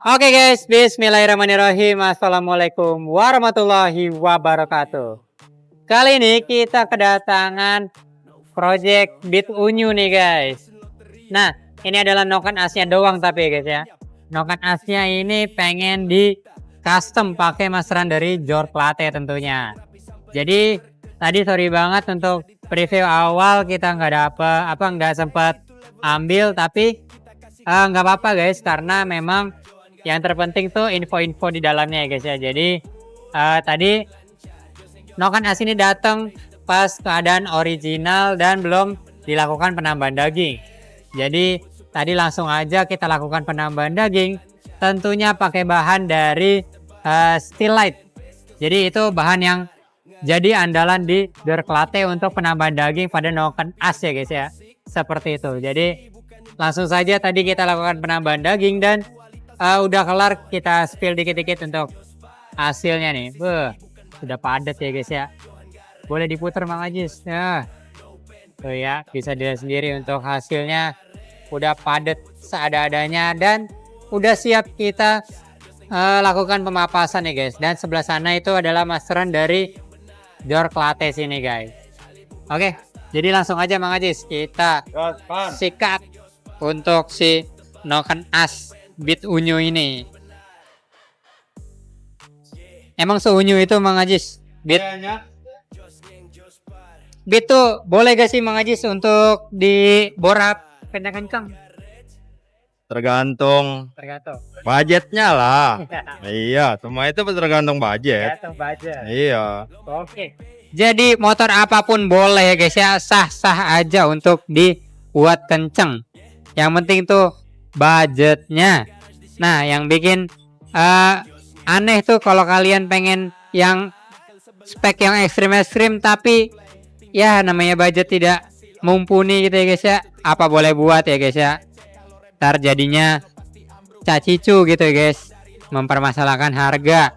Oke guys, bismillahirrahmanirrahim. Assalamualaikum warahmatullahi wabarakatuh. Kali ini kita kedatangan project Beat Unyu nih guys. Nah, ini adalah noken asnya doang tapi guys ya. Noken asnya ini pengen di custom pakai masteran dari George Latte tentunya. Jadi tadi sorry banget untuk preview awal kita nggak sempat ambil, tapi nggak apa-apa guys, karena memang yang terpenting tuh info-info di dalamnya ya guys ya. Jadi tadi noken as ini datang pas keadaan original dan belum dilakukan penambahan daging. Jadi tadi langsung aja kita lakukan penambahan daging, tentunya pakai bahan dari Still Light. Jadi itu bahan yang jadi andalan di George Latte untuk penambahan daging pada noken as ya guys ya. Seperti itu. Jadi langsung saja tadi kita lakukan penambahan daging dan udah kelar, kita spill dikit-dikit untuk hasilnya nih. Sudah padat ya guys ya. Boleh diputar Mang Ajis. Nah, tuh ya, bisa dilihat sendiri untuk hasilnya udah padat seada-adanya dan udah siap kita lakukan pemapasan ya guys. Dan sebelah sana itu adalah masteran dari George Latte sini guys. Oke, jadi langsung aja Mang Ajis kita sikat untuk si noken as Beat Unyu ini. Emang seunyu itu Mang Ajis? Beat tuh boleh gak sih Mang Ajis untuk diborap kencang-kencang? Tergantung budgetnya lah. Iya, semua itu tergantung budget. Iya. Oke. Jadi motor apapun boleh ya guys ya, sah-sah aja untuk dibuat kenceng. Yang penting tuh budgetnya. Nah, yang bikin aneh tuh kalau kalian pengen yang spek yang ekstrim tapi ya namanya budget tidak mumpuni gitu ya guys ya, apa boleh buat ya guys ya. Ntar jadinya cacicu gitu ya guys, mempermasalahkan harga.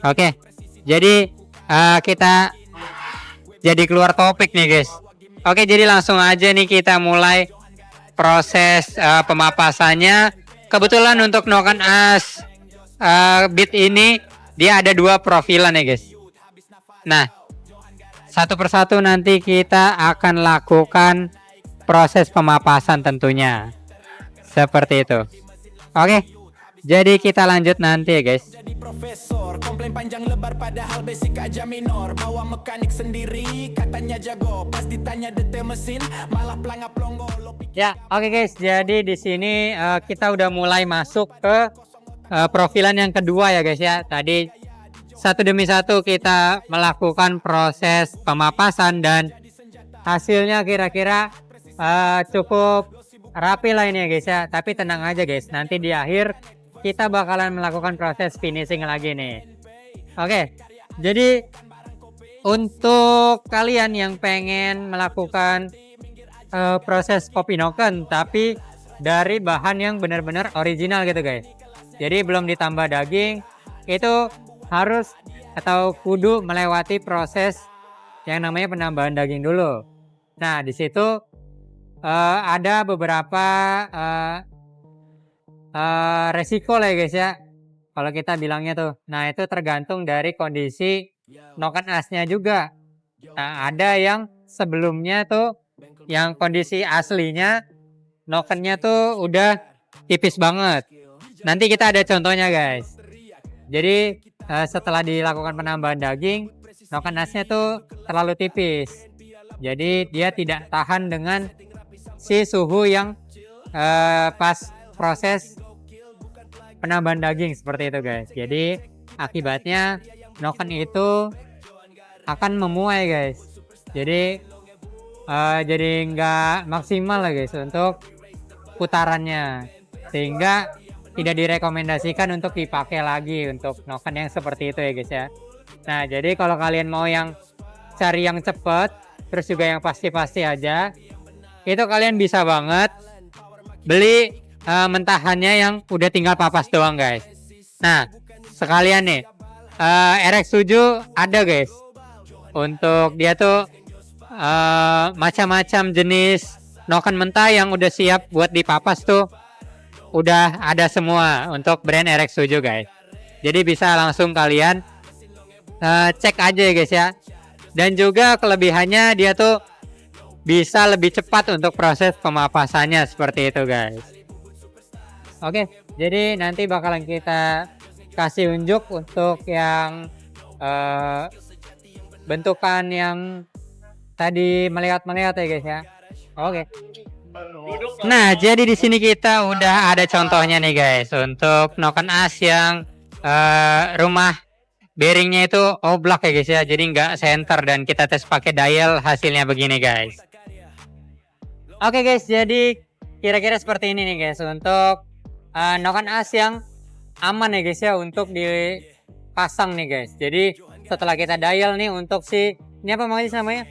Oke, jadi kita jadi keluar topik nih guys. Oke, jadi langsung aja nih kita mulai proses pemapasannya. Kebetulan untuk noken as Beat ini dia ada dua profilan ya guys. Nah, satu persatu nanti kita akan lakukan proses pemapasan tentunya. Seperti itu. Oke, jadi kita lanjut nanti ya guys. Profesor komplain panjang lebar padahal basic aja minor, bawa mekanik sendiri katanya jago, pas ditanya detail mesin malah pelangap longo. Ya, oke guys, jadi di sini kita udah mulai masuk ke profilan yang kedua ya guys ya. Tadi satu demi satu kita melakukan proses pemapasan dan hasilnya kira-kira cukup rapi lah ini ya guys ya. Tapi tenang aja guys, nanti di akhir kita bakalan melakukan proses finishing lagi nih. Oke, jadi untuk kalian yang pengen melakukan proses kopi noken tapi dari bahan yang benar-benar original gitu guys, jadi belum ditambah daging, itu harus atau kudu melewati proses yang namanya penambahan daging dulu. Nah, di situ ada beberapa resiko lah ya guys ya, kalau kita bilangnya tuh. Nah, itu tergantung dari kondisi noken asnya juga. Nah, ada yang sebelumnya tuh yang kondisi aslinya nokennya tuh udah tipis banget. Nanti kita ada contohnya guys. Jadi setelah dilakukan penambahan daging, noken asnya tuh terlalu tipis. Jadi dia tidak tahan dengan si suhu yang pas proses penambahan daging seperti itu guys. Jadi akibatnya noken itu akan memuai guys. Jadi nggak maksimal lah guys untuk putarannya, sehingga tidak direkomendasikan untuk dipakai lagi untuk noken yang seperti itu ya guys ya. Nah, jadi kalau kalian mau yang cari yang cepet terus juga yang pasti-pasti aja, itu kalian bisa banget beli mentahannya yang udah tinggal papas doang guys. Nah, sekalian nih RX7 ada guys. Untuk dia tuh macam-macam jenis noken mentah yang udah siap buat dipapas tuh udah ada semua untuk brand RX7 guys. Jadi bisa langsung kalian cek aja ya guys ya. Dan juga kelebihannya dia tuh bisa lebih cepat untuk proses pemapasannya seperti itu guys. Oke, jadi nanti bakalan kita kasih unjuk untuk yang bentukan yang tadi melihat-melihat ya guys ya. Oke. Nah, jadi di sini kita udah ada contohnya nih guys untuk noken as yang rumah bearingnya itu oblak ya guys ya, jadi nggak center dan kita tes pakai dial hasilnya begini guys. Oke guys, jadi kira-kira seperti ini nih guys untuk noken as yang aman ya guys ya untuk dipasang nih guys. Jadi setelah kita dial nih untuk ini apa namanya?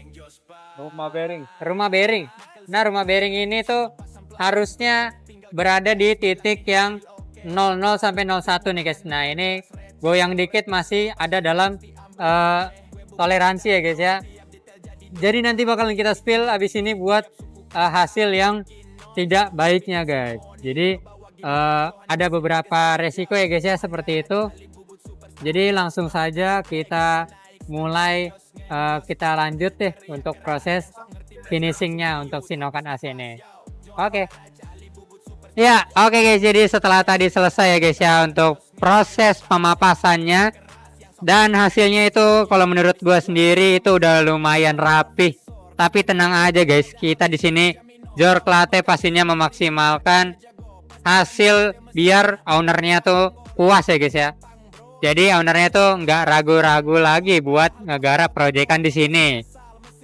Rumah bearing. Rumah bearing. Nah, rumah bearing ini tuh harusnya berada di titik yang 00 sampai 01 nih guys. Nah, ini goyang dikit masih ada dalam toleransi ya guys ya. Jadi nanti bakalan kita spill abis ini buat hasil yang tidak baiknya guys. Jadi ada beberapa resiko ya guys ya seperti itu. Jadi langsung saja kita mulai kita lanjut deh untuk proses finishingnya untuk si noken as ini. Oke. Ya, oke guys, jadi setelah tadi selesai ya guys ya untuk proses pemapasannya dan hasilnya itu kalau menurut gua sendiri itu udah lumayan rapih. Tapi tenang aja guys, kita di sini Jork Latte pastinya memaksimalkan hasil biar ownernya tuh puas ya guys ya. Jadi ownernya tuh nggak ragu-ragu lagi buat ngegarap proyekan di sini.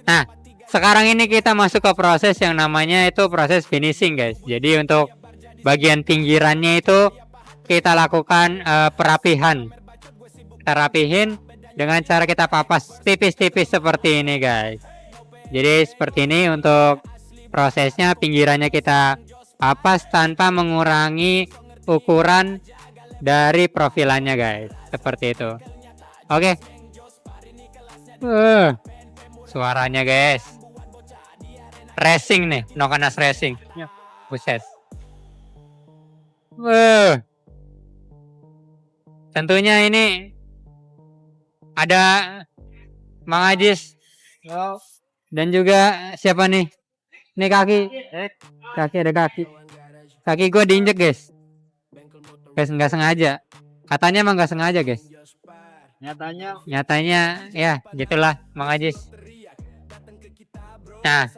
Nah, sekarang ini kita masuk ke proses yang namanya itu proses finishing guys. Jadi untuk bagian pinggirannya itu kita lakukan perapihan. Kita rapihin dengan cara kita papas tipis-tipis seperti ini guys. Jadi seperti ini untuk prosesnya, pinggirannya kita papas tanpa mengurangi ukuran dari profilannya guys, seperti itu. Oke. Suaranya guys, racing nih, noken as racing. Buset. Tentunya ini ada Mang Ajis dan juga siapa nih? Ini kaki ada kaki gue diinjek guys. Guys, nggak sengaja. Katanya emang nggak sengaja guys. Nyatanya ya gitulah Mang Ajis. Nah,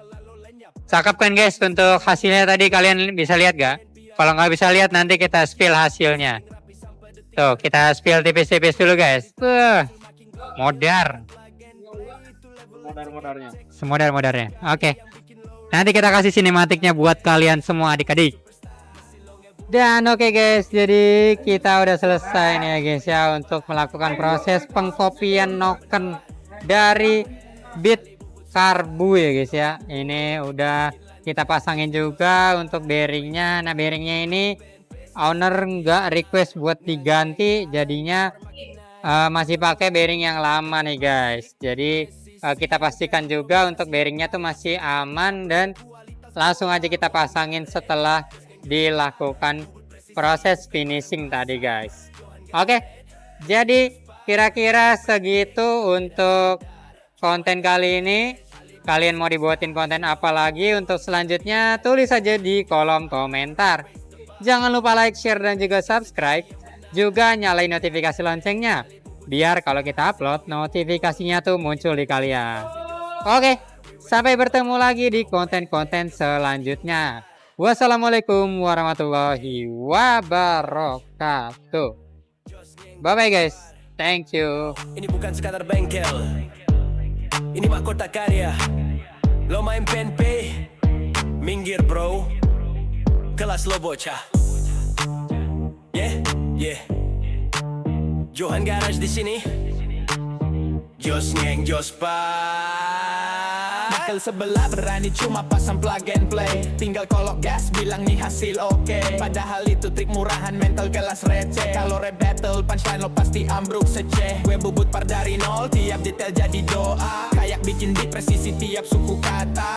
cakep kan guys untuk hasilnya tadi, kalian bisa lihat gak? Kalau nggak bisa lihat nanti kita spill hasilnya. Tuh, kita spill tipis-tipis dulu guys. Semodar-modarnya. Oke. Nanti kita kasih sinematiknya buat kalian semua adik-adik. Dan oke guys, jadi kita udah selesai nih ya guys ya untuk melakukan proses pengkopian noken dari bit karbu ya guys ya. Ini udah kita pasangin juga untuk bearingnya. Nah, bearingnya ini owner nggak request buat diganti, jadinya masih pakai bearing yang lama nih guys. Jadi kita pastikan juga untuk bearingnya tuh masih aman dan langsung aja kita pasangin setelah dilakukan proses finishing tadi guys. Oke, jadi kira-kira segitu untuk konten kali ini. Kalian mau dibuatin konten apa lagi untuk selanjutnya? Tulis saja di kolom komentar. Jangan lupa like, share, dan juga subscribe. Juga nyalain notifikasi loncengnya, biar kalau kita upload notifikasinya tuh muncul di kalian. Oke, sampai bertemu lagi di konten-konten selanjutnya. Wassalamualaikum warahmatullahi wabarakatuh. Bye bye guys. Thank you. Ini bukan sekadar bengkel, ini mahkota karya. Lo main PNP, minggir bro, kelas lo bocah. Yeah. Johan Garage di sini. Jos ngeng jos Bengkel sebelah berani cuma pasang plug and play. Tinggal kolok gas bilang nih hasil oke. Padahal itu trik murahan, mental kelas receh. Kalau rap battle punchline lo pasti ambruk seceh. Gue bubut par dari nol, tiap detail jadi doa. Kayak bikin beat presisi tiap suku kata.